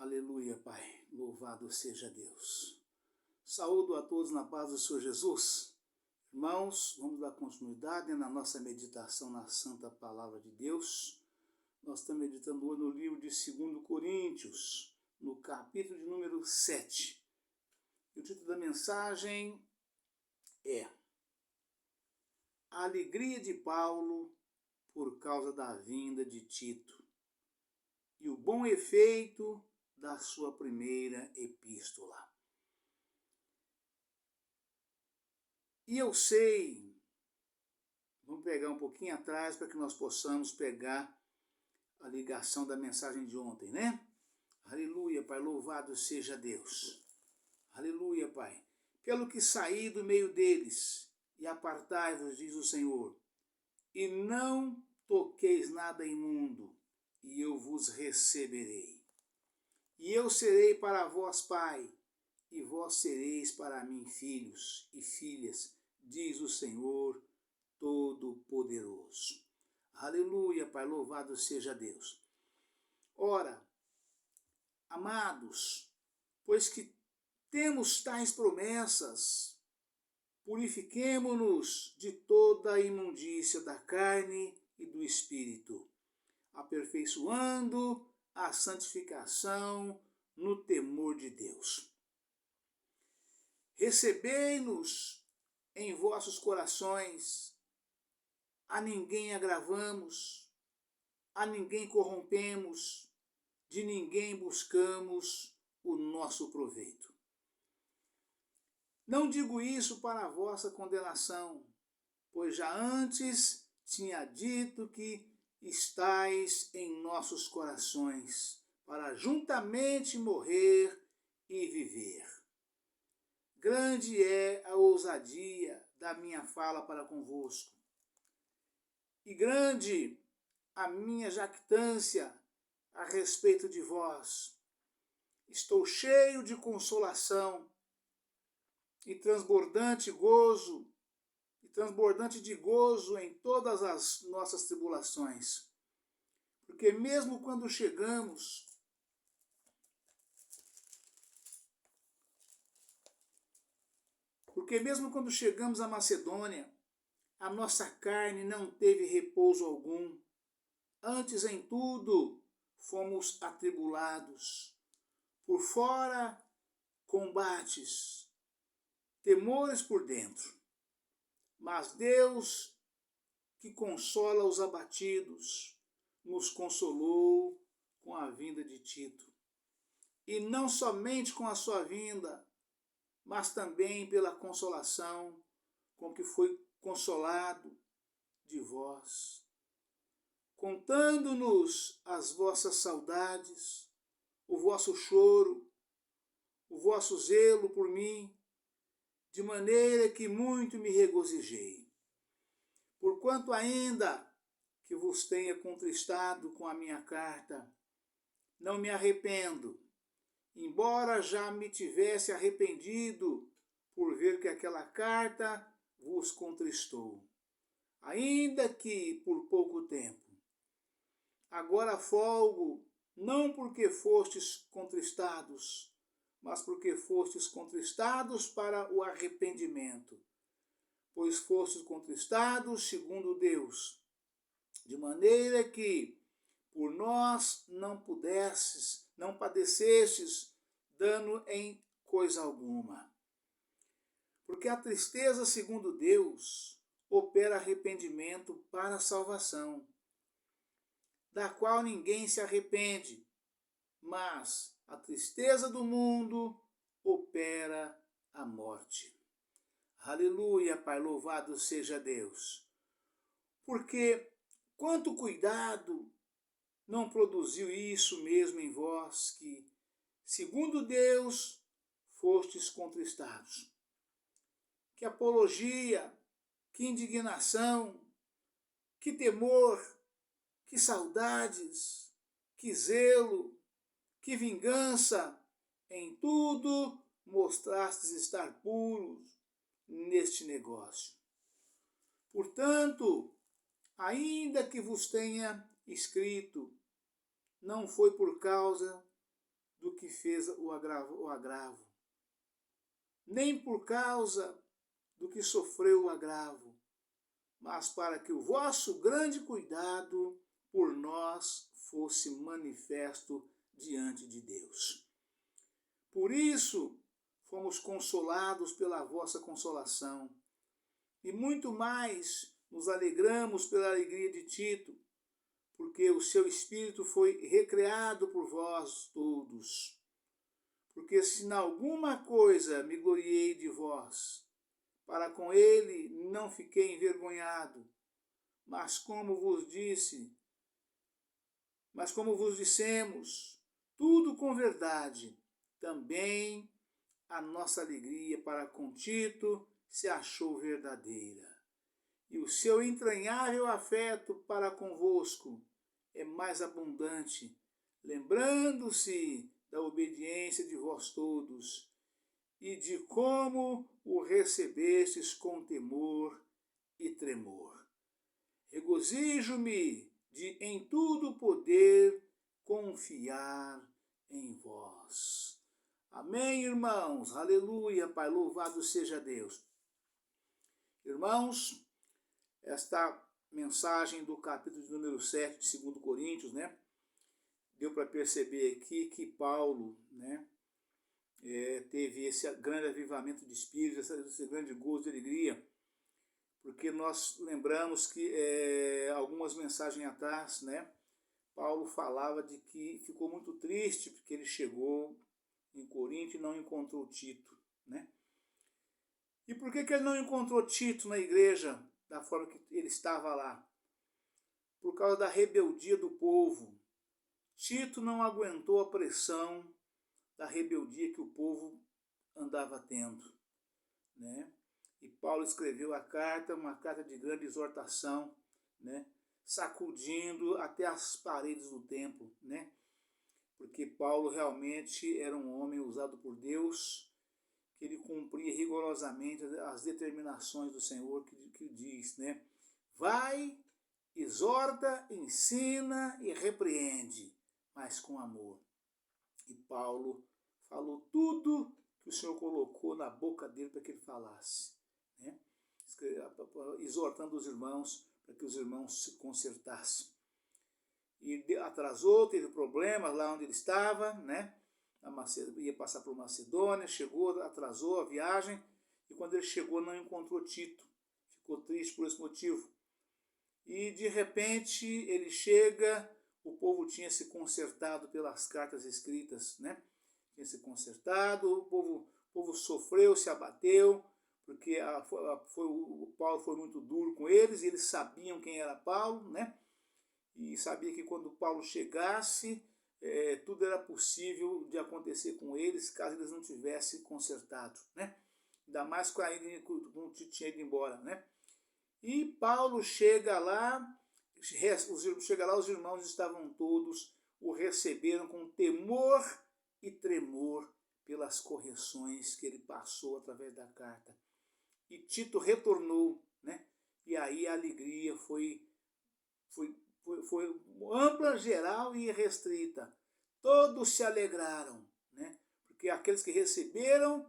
Aleluia, Pai. Louvado seja Deus. Saúdo a todos na paz do Senhor Jesus. Irmãos, vamos dar continuidade na nossa meditação na Santa Palavra de Deus. Nós estamos meditando hoje no livro de 2 Coríntios, no capítulo de número 7. E o título da mensagem é A Alegria de Paulo por causa da vinda de Tito e o bom efeito da sua primeira epístola. E eu sei, vamos pegar um pouquinho atrás para que nós possamos pegar a ligação da mensagem de ontem, né? Aleluia, Pai, louvado seja Deus. Aleluia, Pai. Pelo que saí do meio deles e apartai-vos, diz o Senhor, e não toqueis nada imundo, e eu vos receberei. E eu serei para vós pai, e vós sereis para mim filhos e filhas, diz o Senhor Todo-Poderoso. Aleluia, Pai, louvado seja Deus. Ora, amados, pois que temos tais promessas, purifiquemo-nos de toda a imundícia da carne e do espírito, aperfeiçoando a santificação no temor de Deus. Recebei-nos em vossos corações, a ninguém agravamos, a ninguém corrompemos, de ninguém buscamos o nosso proveito. Não digo isso para a vossa condenação, pois já antes tinha dito que estais em nossos corações, para juntamente morrer e viver. Grande é a ousadia da minha fala para convosco, e grande a minha jactância a respeito de vós. Estou cheio de consolação e transbordante de gozo em todas as nossas tribulações. Porque mesmo quando chegamos à Macedônia, a nossa carne não teve repouso algum. Antes, em tudo, fomos atribulados. Por fora, combates, temores por dentro. Mas Deus, que consola os abatidos, nos consolou com a vinda de Tito. E não somente com a sua vinda, mas também pela consolação com que foi consolado de vós, contando-nos as vossas saudades, o vosso choro, o vosso zelo por mim, de maneira que muito me regozijei. Porquanto ainda que vos tenha contristado com a minha carta, não me arrependo, embora já me tivesse arrependido por ver que aquela carta vos contristou, ainda que por pouco tempo. Agora folgo, não porque fostes contristados, mas porque fostes contristados para o arrependimento, pois fostes contristados segundo Deus, de maneira que por nós não padecestes dano em coisa alguma. Porque a tristeza segundo Deus opera arrependimento para a salvação, da qual ninguém se arrepende, mas a tristeza do mundo opera a morte. Aleluia, Pai, louvado seja Deus. Porque quanto cuidado não produziu isso mesmo em vós, que, segundo Deus, fostes contristados. Que apologia, que indignação, que temor, que saudades, que zelo, que vingança, em tudo mostrastes estar puros neste negócio. Portanto, ainda que vos tenha escrito, não foi por causa do que fez o agravo, nem por causa do que sofreu o agravo, mas para que o vosso grande cuidado por nós fosse manifesto diante de Deus. Por isso fomos consolados pela vossa consolação, e muito mais nos alegramos pela alegria de Tito, porque o seu espírito foi recreado por vós todos. Porque se em alguma coisa me gloriei de vós, para com ele não fiquei envergonhado, mas como vos dissemos, tudo com verdade, também a nossa alegria para com Tito se achou verdadeira. E o seu entranhável afeto para convosco é mais abundante, lembrando-se da obediência de vós todos e de como o recebestes com temor e tremor. Regozijo-me de em tudo poder confiar em vós. Amém, irmãos? Aleluia, Pai, louvado seja Deus. Irmãos, esta mensagem do capítulo de número 7 de 2 Coríntios, né? Deu para perceber aqui que Paulo, né, teve esse grande avivamento de espírito, esse grande gozo de alegria, porque nós lembramos que algumas mensagens atrás, né, Paulo falava de que ficou muito triste porque ele chegou em Corinto e não encontrou Tito, né? E por que ele não encontrou Tito na igreja da forma que ele estava lá? Por causa da rebeldia do povo. Tito não aguentou a pressão da rebeldia que o povo andava tendo, né? E Paulo escreveu a carta, uma carta de grande exortação, né? Sacudindo até as paredes do templo, né? Porque Paulo realmente era um homem usado por Deus, que ele cumpria rigorosamente as determinações do Senhor, que diz, né? Vai, exorta, ensina e repreende, mas com amor. E Paulo falou tudo que o Senhor colocou na boca dele para que ele falasse, né? Exortando os irmãos para que os irmãos se consertassem. E atrasou, teve problemas lá onde ele estava, né? Ia passar por Macedônia, chegou, atrasou a viagem, e quando ele chegou não encontrou Tito. Ficou triste por esse motivo. E de repente ele chega, o povo tinha se consertado pelas cartas escritas, né? Tinha se consertado, o povo sofreu, se abateu, porque o Paulo foi muito duro com eles, e eles sabiam quem era Paulo, né? E sabia que quando Paulo chegasse, tudo era possível de acontecer com eles, caso eles não tivessem consertado, né? Ainda mais quando o Tito tinha ido embora, né? E Paulo chega lá, os irmãos estavam todos, o receberam com temor e tremor pelas correções que ele passou através da carta. E Tito retornou, né? E aí a alegria foi ampla, geral e restrita. Todos se alegraram, né? Porque aqueles que receberam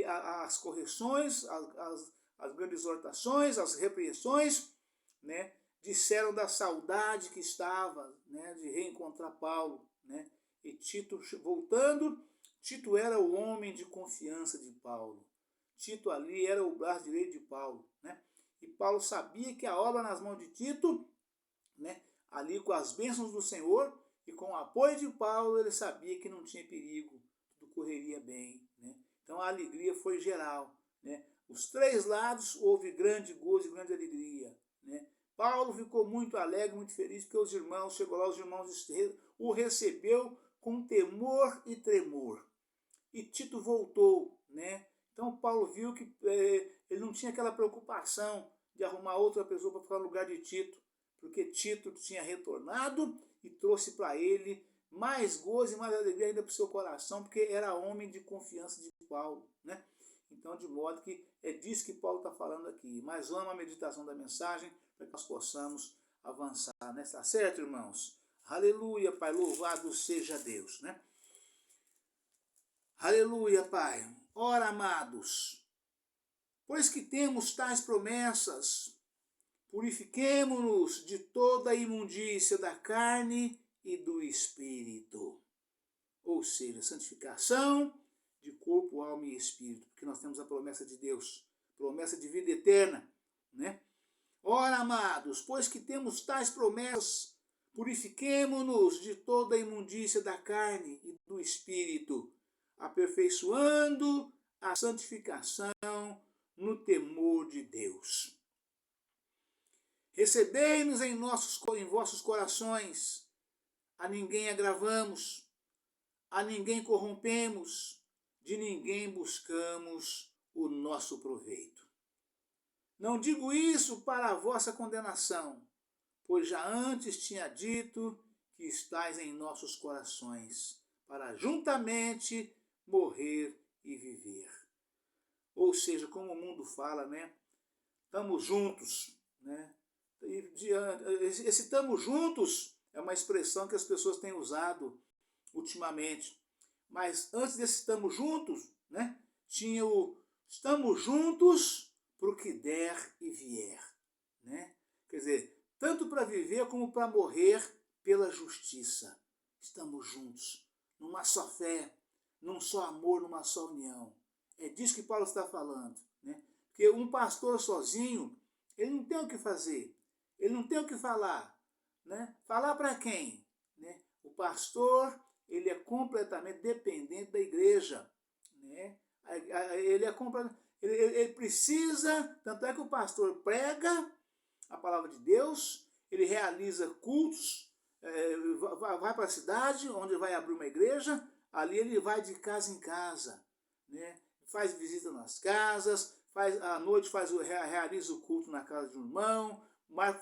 as correções, as grandes exortações, as repreensões, né? Disseram da saudade que estava, né? De reencontrar Paulo, né? E Tito voltando, Tito era o homem de confiança de Paulo. Tito ali era o braço direito de Paulo, né? E Paulo sabia que a obra nas mãos de Tito, né? Ali com as bênçãos do Senhor e com o apoio de Paulo, ele sabia que não tinha perigo, tudo correria bem, né? Então a alegria foi geral, né? Os três lados houve grande gozo e grande alegria, né? Paulo ficou muito alegre, muito feliz, porque os irmãos, chegou lá, os irmãos o recebeu com temor e tremor. E Tito voltou, né? Então Paulo viu que ele não tinha aquela preocupação de arrumar outra pessoa para ficar no lugar de Tito, porque Tito tinha retornado e trouxe para ele mais gozo e mais alegria ainda para o seu coração, porque era homem de confiança de Paulo, né? Então, de modo que é disso que Paulo está falando aqui. Mas vamos à meditação da mensagem para que nós possamos avançar, né? Está certo, irmãos? Aleluia, Pai, louvado seja Deus, né? Aleluia, Pai. Ora, amados, pois que temos tais promessas, purifiquemo-nos de toda a imundícia da carne e do espírito. Ou seja, santificação de corpo, alma e espírito, porque nós temos a promessa de Deus, promessa de vida eterna, né? Ora, amados, pois que temos tais promessas, purifiquemo-nos de toda a imundícia da carne e do espírito, aperfeiçoando a santificação no temor de Deus. Recebei-nos em vossos corações, a ninguém agravamos, a ninguém corrompemos, de ninguém buscamos o nosso proveito. Não digo isso para a vossa condenação, pois já antes tinha dito que estais em nossos corações, para juntamente morrer e viver. Ou seja, como o mundo fala, né? Estamos juntos, né? Esse estamos juntos é uma expressão que as pessoas têm usado ultimamente. Mas antes desse estamos juntos, né? Tinha o estamos juntos para o que der e vier, né? Quer dizer, tanto para viver como para morrer pela justiça. Estamos juntos, numa só fé, num só amor, numa só união. É disso que Paulo está falando, né? Porque um pastor sozinho, ele não tem o que fazer, ele não tem o que falar, né? Falar para quem? Né? O pastor, ele é completamente dependente da igreja, né? Ele precisa, tanto é que o pastor prega a palavra de Deus, ele realiza cultos, vai para a cidade, onde vai abrir uma igreja, ali ele vai de casa em casa, né? Faz visita nas casas, à noite realiza o culto na casa de um irmão,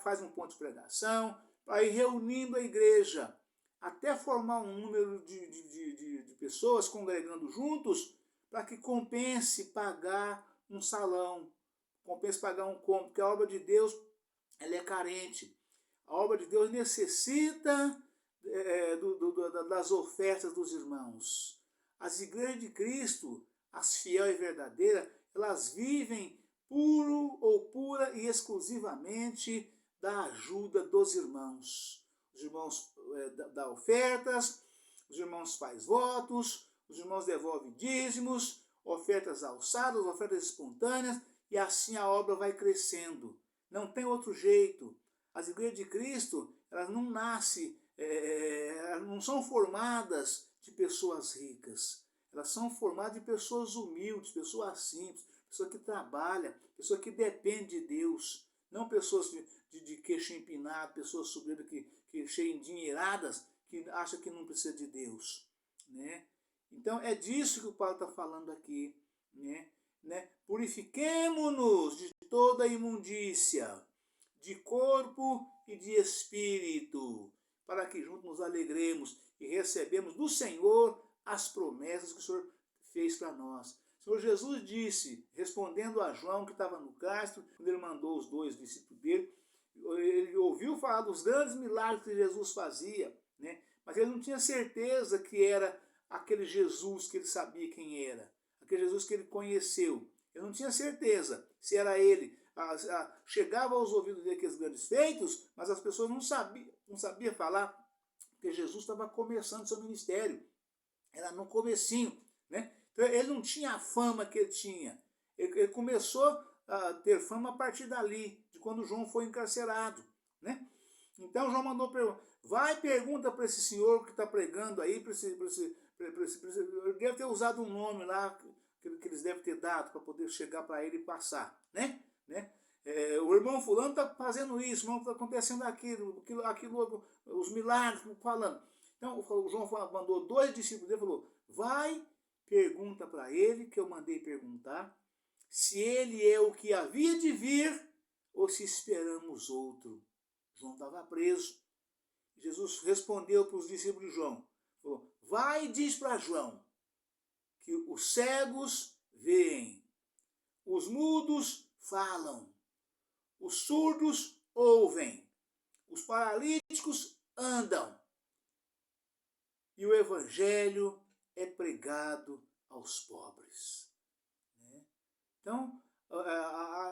faz um ponto de pregação, para ir reunindo a igreja, até formar um número de pessoas congregando juntos, para que compense pagar um salão, compense pagar um cômodo, porque a obra de Deus ela é carente. A obra de Deus necessita das ofertas dos irmãos. As igrejas de Cristo, as fiéis e verdadeiras, elas vivem pura e exclusivamente da ajuda dos irmãos. Os irmãos dão ofertas, os irmãos fazem votos, os irmãos devolvem dízimos, ofertas alçadas, ofertas espontâneas, e assim a obra vai crescendo. Não tem outro jeito. As igrejas de Cristo, elas não nascem, não são formadas de pessoas ricas. Elas são formadas de pessoas humildes, pessoas simples, pessoas que trabalham, pessoas que dependem de Deus. Não pessoas de queixo empinado, pessoas soberbas que cheias endinheiradas, que acham que não precisa de Deus, né? Então é disso que o Paulo está falando aqui, né? Purifiquemo-nos de toda imundícia, de corpo e de espírito, para que juntos nos alegremos e recebemos do Senhor as promessas que o Senhor fez para nós. O Senhor Jesus disse, respondendo a João que estava no castro, quando ele mandou os 2 discípulos dele, ele ouviu falar dos grandes milagres que Jesus fazia, né? Mas ele não tinha certeza que era aquele Jesus que ele sabia quem era, aquele Jesus que ele conheceu. Eu não tinha certeza se era ele. Chegava aos ouvidos dele aqueles grandes feitos, mas as pessoas não sabiam falar, porque Jesus estava começando seu ministério. Era no comecinho, né? Então, ele não tinha a fama que ele tinha. Ele começou a ter fama a partir dali, de quando João foi encarcerado, né? Então João mandou perguntar, vai pergunta para esse senhor que está pregando aí, ele deve ter usado um nome lá que eles devem ter dado para poder chegar para ele e passar, né? O irmão fulano está fazendo isso, o irmão está acontecendo aquilo, os milagres, falando. Então o João mandou 2 discípulos dele e falou, vai, pergunta para ele, que eu mandei perguntar, se ele é o que havia de vir ou se esperamos outro. João estava preso. Jesus respondeu para os discípulos de João, falou, vai e diz para João que os cegos veem, os mudos falam, os surdos ouvem, os paralíticos andam, e o evangelho é pregado aos pobres. Né? Então,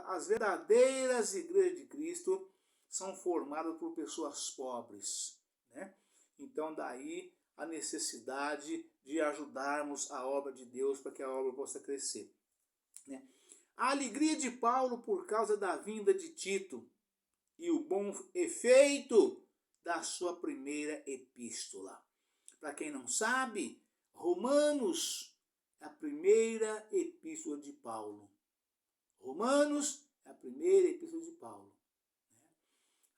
as verdadeiras igrejas de Cristo são formadas por pessoas pobres. Né? Então, daí a necessidade de ajudarmos a obra de Deus para que a obra possa crescer. Né? A alegria de Paulo por causa da vinda de Tito e o bom efeito da sua primeira epístola. Para quem não sabe, Romanos é a primeira epístola de Paulo. Romanos é a primeira epístola de Paulo.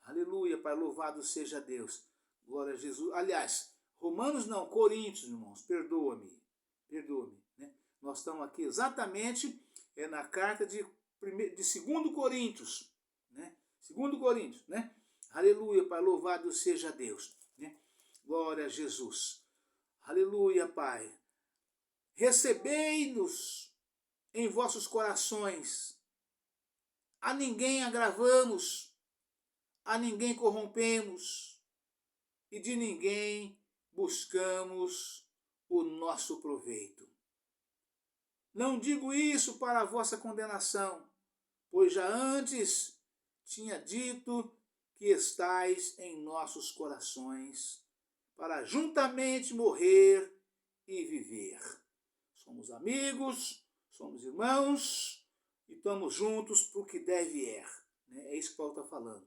Aleluia, Pai, louvado seja Deus. Glória a Jesus. Aliás, Romanos não, Coríntios, irmãos, perdoa-me. Né? Nós estamos aqui exatamente na carta de 2 Coríntios. Né? 2 Coríntios, né? Aleluia, Pai, louvado seja Deus. Né? Glória a Jesus. Aleluia, Pai. Recebei-nos em vossos corações. A ninguém agravamos, a ninguém corrompemos e de ninguém buscamos o nosso proveito. Não digo isso para a vossa condenação, pois já antes tinha dito que estais em nossos corações, para juntamente morrer e viver. Somos amigos, somos irmãos e estamos juntos para o que deve é. É isso que Paulo está falando.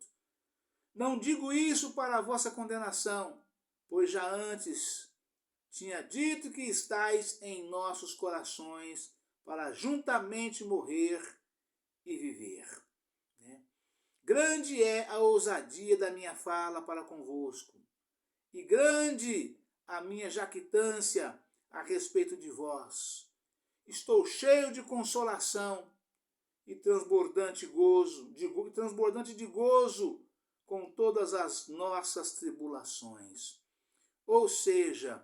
Não digo isso para a vossa condenação, pois já antes tinha dito que estais em nossos corações para juntamente morrer e viver. Grande é a ousadia da minha fala para convosco, e grande a minha jactância a respeito de vós. Estou cheio de consolação e transbordante de gozo com todas as nossas tribulações. Ou seja,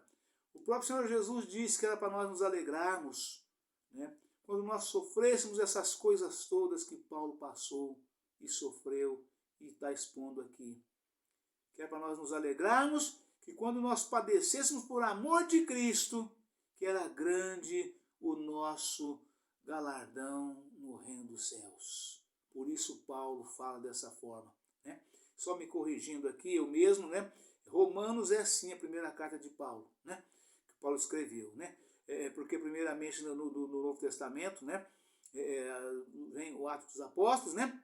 o próprio Senhor Jesus disse que era para nós nos alegrarmos, né? Quando nós sofrêssemos essas coisas todas que Paulo passou e sofreu e está expondo aqui. Que é para nós nos alegrarmos que quando nós padecêssemos por amor de Cristo, que era grande o nosso galardão no reino dos céus. Por isso Paulo fala dessa forma. Né? Só me corrigindo aqui, eu mesmo, né? Romanos é sim a primeira carta de Paulo, né? Que Paulo escreveu, né? Porque primeiramente no Novo Testamento, né? Vem o Atos dos Apóstolos, né?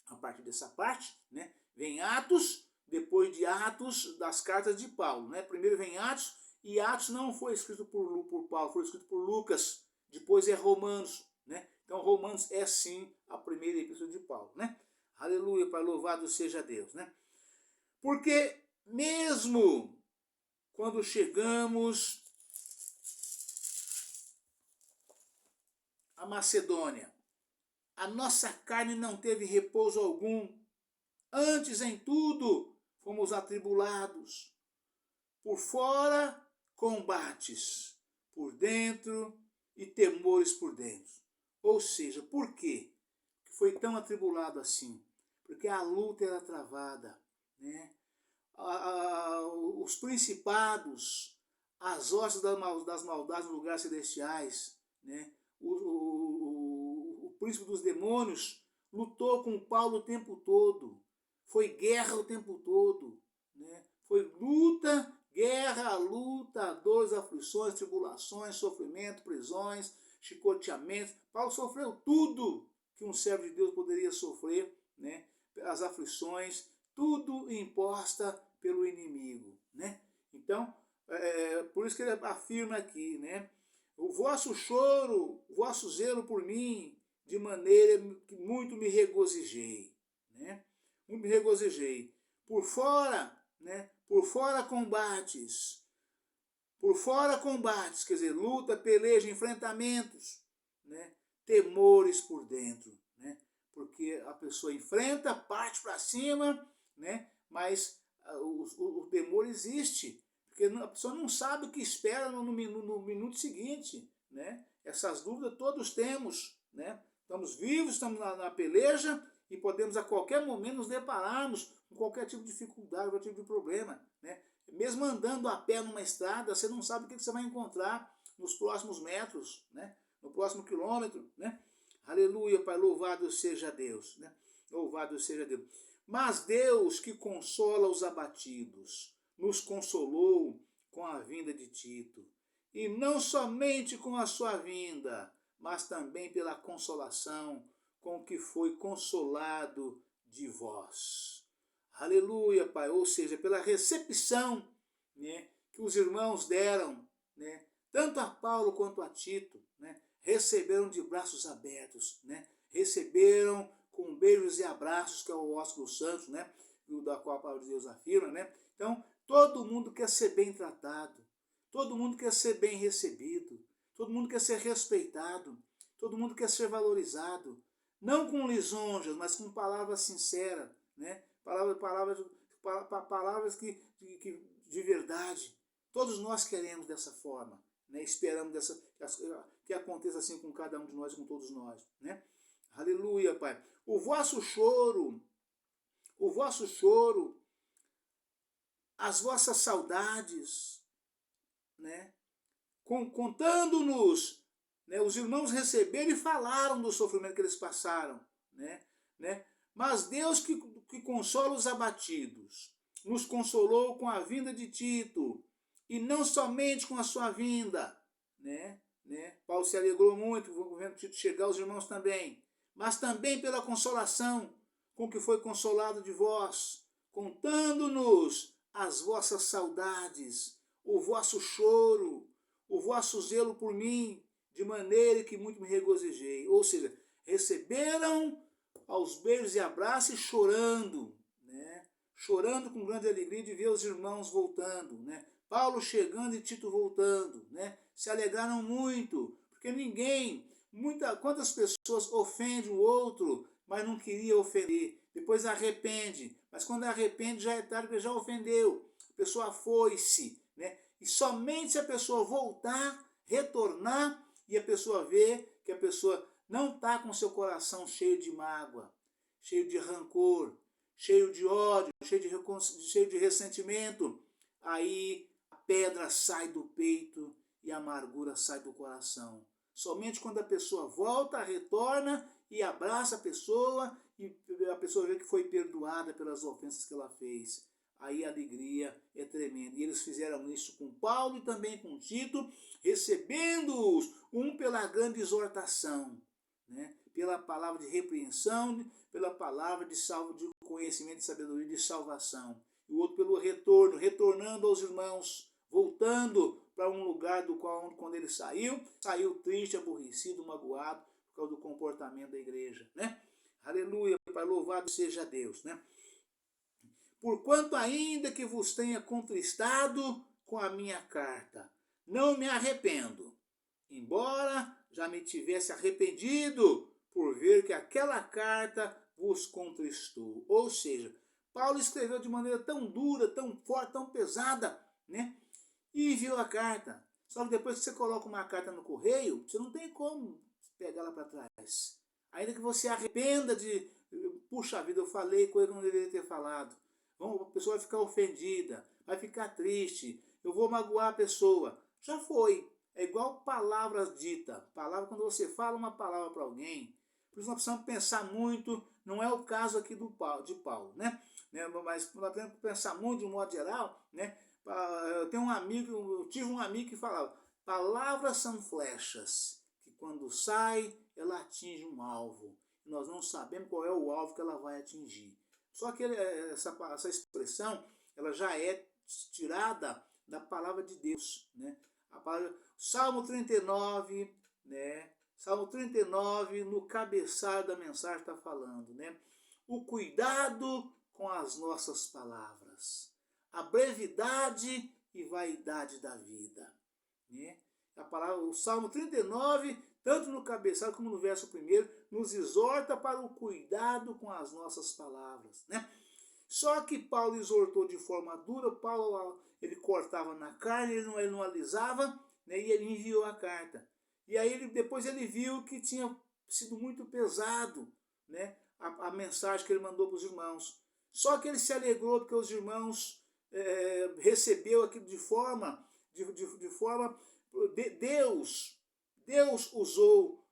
A partir dessa parte, né? Vem Atos, depois de Atos das cartas de Paulo, né? Primeiro vem Atos, e Atos não foi escrito por Paulo, foi escrito por Lucas. Depois é Romanos, né? Então Romanos é sim a primeira epístola de Paulo, né? Aleluia, Pai, louvado seja Deus, né? Porque mesmo quando chegamos a Macedônia, a nossa carne não teve repouso algum. Antes, em tudo, fomos atribulados. Por fora, combates. Por dentro, e temores por dentro. Ou seja, por quê? Que foi tão atribulado assim? Porque a luta era travada. Né? Os principados, as hostes das maldades nos lugares celestiais, né? O príncipe dos demônios lutou com Paulo o tempo todo. Foi guerra o tempo todo. Né? Foi luta, guerra, luta, dores, aflições, tribulações, sofrimento, prisões, chicoteamentos. Paulo sofreu tudo que um servo de Deus poderia sofrer, né? As aflições, tudo imposta pelo inimigo. Né? Então, por isso que ele afirma aqui, né? O vosso choro, o vosso zelo por mim, de maneira que muito me regozijei. Né? Muito me regozijei. Por fora, né? Por fora combates. Por fora combates, quer dizer, luta, peleja, enfrentamentos. Né? Temores por dentro. Né? Porque a pessoa enfrenta, parte para cima, né? Mas o temor existe. Porque a pessoa não sabe o que espera no minuto seguinte. Né? Essas dúvidas todos temos. Né? Estamos vivos, estamos na peleja e podemos a qualquer momento nos depararmos com qualquer tipo de dificuldade, qualquer tipo de problema. Né? Mesmo andando a pé numa estrada, você não sabe o que você vai encontrar. nos próximos metros, né? No próximo quilômetro, né? Aleluia, Pai, louvado seja Deus, né? Louvado seja Deus. Mas Deus que consola os abatidos, nos consolou com a vinda de Tito. E não somente com a sua vinda, mas também pela consolação com que foi consolado de vós. Aleluia, Pai. Ou seja, pela recepção, né, que os irmãos deram, né, tanto a Paulo quanto a Tito, né, receberam de braços abertos, né, receberam com beijos e abraços, que é o ósculo santo, né, da qual a palavra de Deus afirma, né. Então, todo mundo quer ser bem tratado, todo mundo quer ser bem recebido, todo mundo quer ser respeitado, todo mundo quer ser valorizado, não com lisonjas, mas com palavras sinceras, né? Palavras que de verdade. Todos nós queremos dessa forma, né? Esperamos que aconteça assim com cada um de nós e com todos nós, né? Aleluia, Pai. O vosso choro, as vossas saudades, né? Contando-nos, né? Os irmãos receberam e falaram do sofrimento que eles passaram, né? Mas Deus que consola os abatidos, nos consolou com a vinda de Tito, e não somente com a sua vinda, né? Paulo se alegrou muito vendo Tito chegar, os irmãos também, mas também pela consolação com que foi consolado de vós, contando-nos as vossas saudades, o vosso choro, o vosso zelo por mim, de maneira que muito me regozijei. Ou seja, receberam aos beijos e abraços e chorando, né? Chorando com grande alegria de ver os irmãos voltando, né? Paulo chegando e Tito voltando, né? Se alegraram muito, porque quantas pessoas ofendem o outro, mas não queria ofender. Depois arrepende, mas quando arrepende já é tarde, porque já ofendeu. A pessoa foi-se, né? E somente se a pessoa voltar, retornar, e a pessoa ver que a pessoa não está com seu coração cheio de mágoa, cheio de rancor, cheio de ódio, cheio de ressentimento, aí a pedra sai do peito e a amargura sai do coração. Somente quando a pessoa volta, retorna e abraça a pessoa, e a pessoa vê que foi perdoada pelas ofensas que ela fez. Aí a alegria é tremenda. E eles fizeram isso com Paulo e também com Tito, recebendo-os, um pela grande exortação, né? Pela palavra de repreensão, pela palavra de conhecimento, de sabedoria, de salvação. E o outro pelo retorno, retornando aos irmãos, voltando para um lugar do qual, quando ele saiu triste, aborrecido, magoado, por causa do comportamento da igreja, né? Aleluia, Pai, louvado seja Deus, né? Porquanto ainda que vos tenha contristado com a minha carta, não me arrependo, embora já me tivesse arrependido por ver que aquela carta vos contristou. Ou seja, Paulo escreveu de maneira tão dura, tão forte, tão pesada, né? E enviou a carta. Só que depois que você coloca uma carta no correio, você não tem como pegar ela para trás. Ainda que você arrependa de, puxa vida, eu falei coisa que eu não deveria ter falado. A pessoa vai ficar ofendida, vai ficar triste, eu vou magoar a pessoa. Já foi. É igual palavras ditas. Palavra, quando você fala uma palavra para alguém, por isso nós precisamos pensar muito, não é o caso aqui de Paulo, né? Mas nós temos que pensar muito de um modo geral, né? Eu tive um amigo que falava, palavras são flechas, que quando sai, ela atinge um alvo. E nós não sabemos qual é o alvo que ela vai atingir. Só que essa expressão, ela já é tirada da palavra de Deus, né? Salmo 39, né? Salmo 39, no cabeçalho da mensagem está falando, né? O cuidado com as nossas palavras, a brevidade e vaidade da vida, né? O Salmo 39, tanto no cabeçalho como no verso 1, nos exorta para o cuidado com as nossas palavras, né? Só que Paulo exortou de forma dura, Paulo ele cortava na carne, ele não alisava, né? E ele enviou a carta. E aí depois ele viu que tinha sido muito pesado, né? A mensagem que ele mandou para os irmãos. Só que ele se alegrou porque os irmãos recebeu aquilo de forma Deus usou,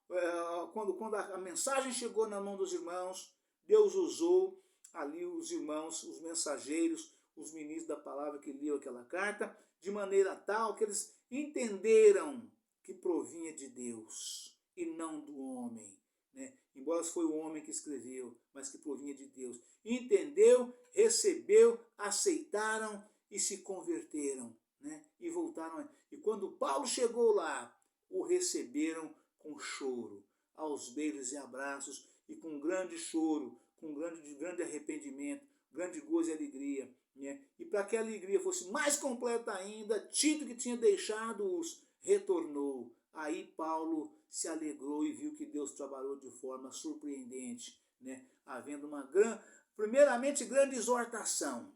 quando a mensagem chegou na mão dos irmãos, Deus usou ali os irmãos, os mensageiros, os ministros da palavra que liam aquela carta, de maneira tal que eles entenderam que provinha de Deus e não do homem. Né? Embora foi o homem que escreveu, mas que provinha de Deus. Entendeu, recebeu, aceitaram e se converteram. Né? E voltaram. E quando Paulo chegou lá, o receberam com choro, aos beijos e abraços, e com grande choro, com grande arrependimento, grande gozo e alegria. Né? E para que a alegria fosse mais completa ainda, Tito, que tinha deixado-os, retornou. Aí Paulo se alegrou e viu que Deus trabalhou de forma surpreendente, né? Havendo primeiramente, grande exortação,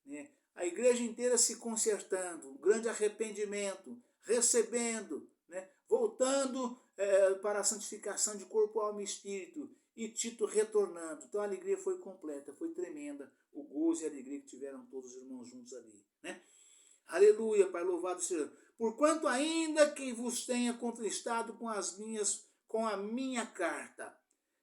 né? A igreja inteira se consertando, grande arrependimento, recebendo, né? Voltando para a santificação de corpo, alma e espírito, e Tito retornando. Então a alegria foi completa, foi tremenda, o gozo e a alegria que tiveram todos os irmãos juntos ali, né? Aleluia, Pai, louvado seja. Porquanto ainda que vos tenha contristado com a minha carta,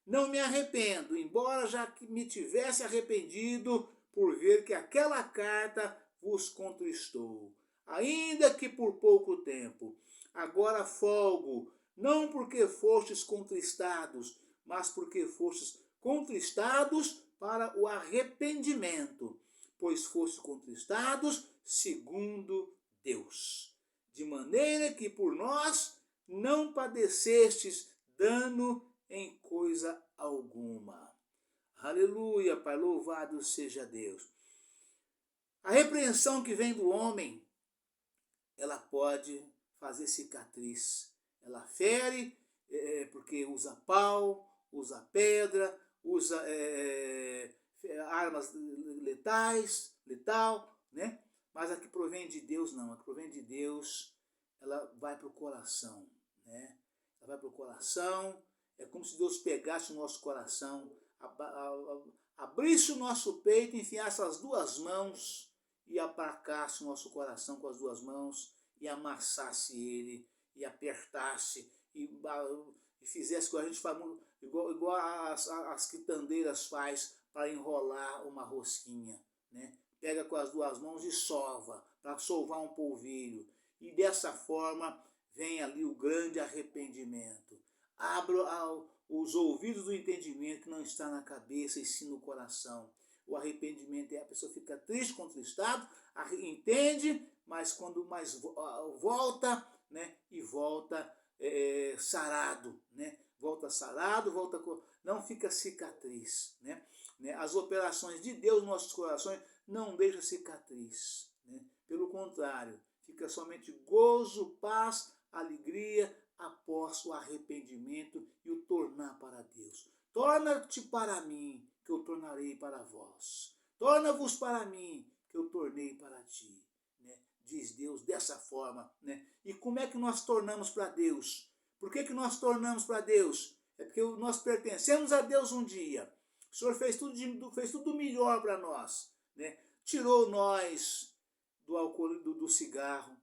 não me arrependo, embora já que me tivesse arrependido por ver que aquela carta vos contristou. Ainda que por pouco tempo, agora folgo, não porque fostes contristados, mas porque fostes contristados para o arrependimento, pois fostes contristados segundo Deus, de maneira que por nós não padecestes dano em coisa alguma. Aleluia, Pai, louvado seja Deus. A repreensão que vem do homem, ela pode fazer cicatriz. Ela fere, porque usa pau, usa pedra, usa armas letal, né? Mas a que provém de Deus não, a que provém de Deus, ela vai para o coração, né? Ela vai para o coração, é como se Deus pegasse o nosso coração, abrisse o nosso peito, enfiasse as duas mãos e aplacasse o nosso coração com as duas mãos e amassasse ele, e apertasse, e fizesse com a gente igual as quitandeiras faz para enrolar uma rosquinha, né? Pega com as duas mãos e sova, para sovar um polvilho. E dessa forma vem ali o grande arrependimento. Abra os ouvidos do entendimento que não está na cabeça e sim no coração. O arrependimento a pessoa fica triste, contristado, entende, mas quando mais volta, né, e volta sarado, né? Volta sarado, não fica cicatriz, né? As operações de Deus nos nossos corações não deixam cicatriz, né? Pelo contrário, fica somente gozo, paz, alegria após o arrependimento e o tornar para Deus. Torna-te para mim, que eu tornarei para vós. Torna-vos para mim, que eu tornei para ti. Né? Diz Deus dessa forma. Né? E como é que nós tornamos para Deus? Por que nós tornamos para Deus? É porque nós pertencemos a Deus um dia. O Senhor fez tudo melhor para nós. Né? Tirou nós do cigarro,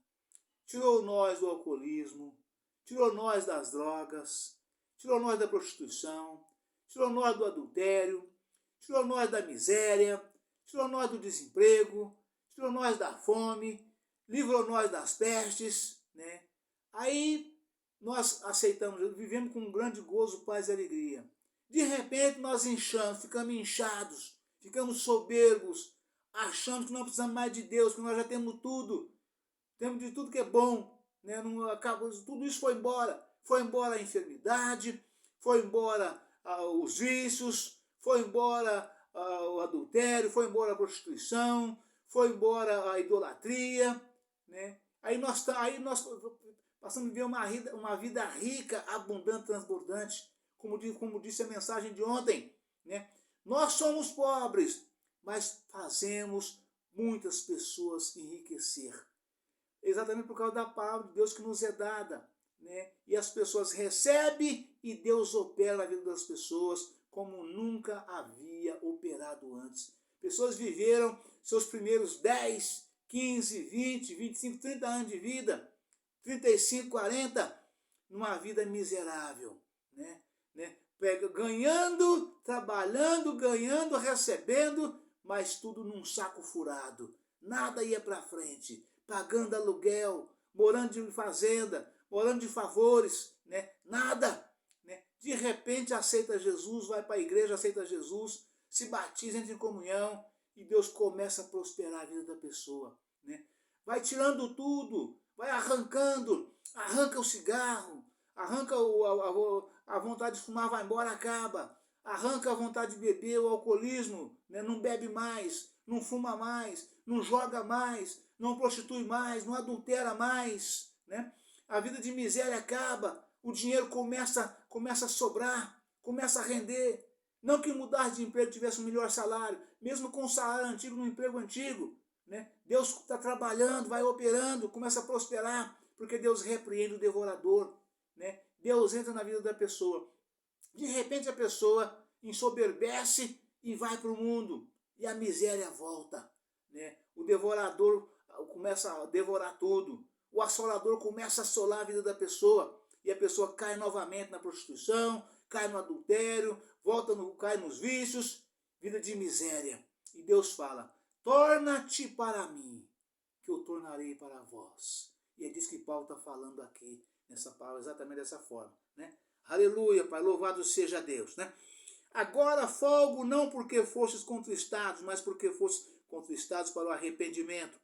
tirou nós do alcoolismo, tirou nós das drogas, tirou nós da prostituição, tirou nós do adultério, tirou nós da miséria, tirou nós do desemprego, tirou nós da fome, livrou nós das pestes, né? Aí nós aceitamos, vivemos com um grande gozo, paz e alegria. De repente nós ficamos inchados, ficamos soberbos, achando que não precisamos mais de Deus, que nós já temos tudo. Temos de tudo que é bom, né? Tudo isso foi embora. Foi embora a enfermidade, foi embora os vícios, foi embora o adultério, foi embora a prostituição, foi embora a idolatria, né? Aí nós passamos a viver uma vida rica, abundante, transbordante, como disse a mensagem de ontem, né? Nós somos pobres, mas fazemos muitas pessoas enriquecer. Exatamente por causa da palavra de Deus que nos é dada, né? E as pessoas recebem e Deus opera na vida das pessoas como nunca havia operado antes. Pessoas viveram seus primeiros 10, 15, 20, 25, 30 anos de vida 35, 40, numa vida miserável, né? Ganhando, trabalhando, ganhando, recebendo, mas tudo num saco furado. Nada ia para frente, pagando aluguel, morando de fazenda, morando de favores, né? Nada. Né? De repente aceita Jesus, vai para a igreja, aceita Jesus, se batiza, entra em comunhão e Deus começa a prosperar a vida da pessoa. Né? Vai tirando tudo, vai arrancando, arranca o cigarro, arranca a vontade de fumar, vai embora, acaba. Arranca a vontade de beber, o alcoolismo, né? Não bebe mais, não fuma mais, não joga mais, não prostitui mais, não adultera mais. Né? A vida de miséria acaba, o dinheiro começa a sobrar, começa a render. Não que mudar de emprego tivesse um melhor salário, mesmo com o salário antigo, no emprego antigo. Né? Deus está trabalhando, vai operando, começa a prosperar, porque Deus repreende o devorador. Né? Deus entra na vida da pessoa. De repente a pessoa ensoberbece e vai para o mundo. E a miséria volta. Né? O devorador começa a devorar tudo. O assolador começa a assolar a vida da pessoa. E a pessoa cai novamente na prostituição, cai no adultério, cai nos vícios. Vida de miséria. E Deus fala, torna-te para mim, que eu tornarei para vós. E é disso que Paulo está falando aqui, nessa palavra, exatamente dessa forma. Né? Aleluia, Pai, louvado seja Deus. Né? Agora folgo não porque fostes contristados, mas porque fostes contristados para o arrependimento.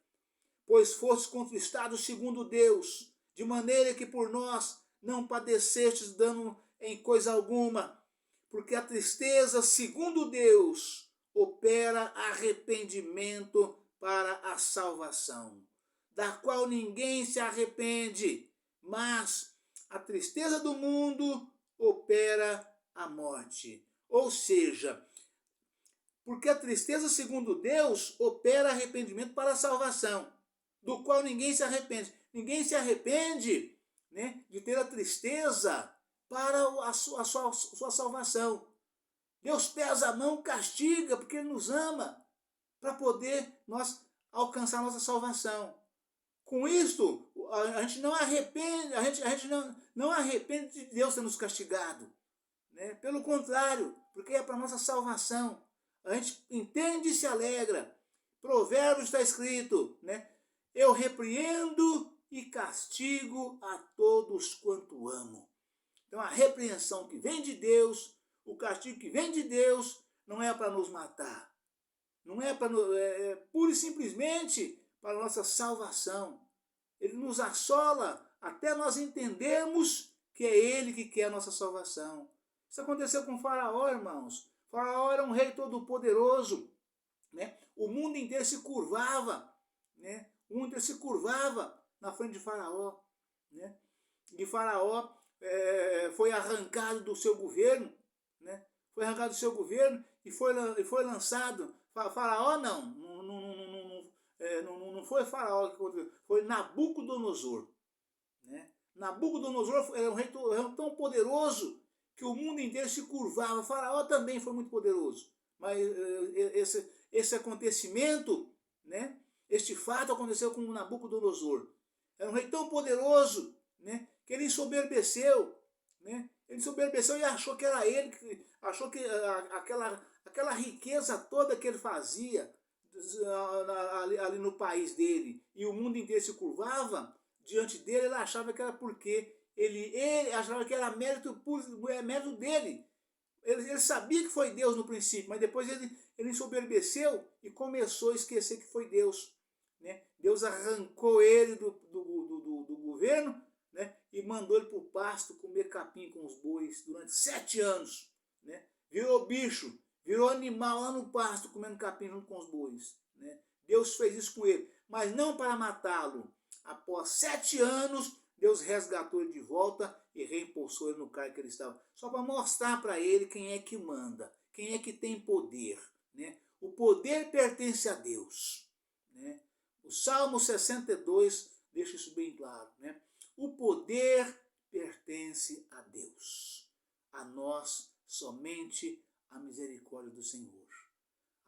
Pois fostes contristados segundo Deus, de maneira que por nós não padecestes dano em coisa alguma. Porque a tristeza, segundo Deus, opera arrependimento para a salvação, da qual ninguém se arrepende, mas a tristeza do mundo opera a morte. Ou seja, porque a tristeza, segundo Deus, opera arrependimento para a salvação, do qual ninguém se arrepende. Ninguém se arrepende, né, de ter a tristeza para a sua salvação. Deus pesa a mão, castiga, porque Ele nos ama, para poder nós alcançar a nossa salvação. Com isto, a gente não arrepende, a gente não arrepende de Deus ter nos castigado. Né? Pelo contrário, porque é para a nossa salvação. A gente entende e se alegra. Provérbios está escrito, né? Eu repreendo e castigo a todos quanto amo. Então a repreensão que vem de Deus, o castigo que vem de Deus, não é para nos matar. Não é para pura e simplesmente para a nossa salvação. Ele nos assola até nós entendermos que é Ele que quer a nossa salvação. Isso aconteceu com Faraó, irmãos. Faraó era um rei todo poderoso. Né? O mundo inteiro se curvava. Né? O mundo inteiro se curvava na frente de Faraó. Né? E Faraó foi arrancado do seu governo. Né? Foi arrancado do seu governo e foi lançado. Faraó não foi Faraó que aconteceu, foi Nabucodonosor. Né? Nabucodonosor era um rei tão poderoso que o mundo inteiro se curvava. Faraó também foi muito poderoso. Mas esse acontecimento, né? Este fato aconteceu com Nabucodonosor. Era um rei tão poderoso, né? Que ele ensoberbeceu. Né? Ele ensoberbeceu e achou que era ele, achou que aquela riqueza toda que ele fazia ali no país dele, e o mundo inteiro se curvava diante dele, ele achava que era porque ele achava que era mérito dele. Ele sabia que foi Deus no princípio, mas depois ele ensoberbeceu e começou a esquecer que foi Deus. Né? Deus arrancou ele do governo, né? E mandou ele para o pasto comer capim com os bois durante 7 anos. Né? Virou bicho, virou animal lá no pasto comendo capim junto com os bois. Né? Deus fez isso com ele, mas não para matá-lo. Após 7 anos, Deus resgatou ele de volta e reimpulsou ele no cargo que ele estava. Só para mostrar para ele quem é que manda, quem é que tem poder. Né? O poder pertence a Deus. Né? O Salmo 62 deixa isso bem claro. Né? O poder pertence a Deus. A nós somente a misericórdia do Senhor.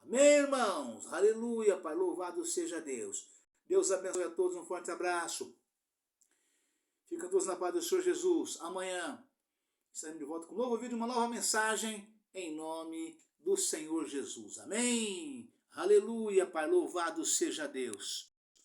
Amém, irmãos? Aleluia, Pai. Louvado seja Deus. Deus abençoe a todos. Um forte abraço. Fica todos na paz do Senhor Jesus. Amanhã estaremos de volta com um novo vídeo, uma nova mensagem, em nome do Senhor Jesus. Amém? Aleluia, Pai, louvado seja Deus.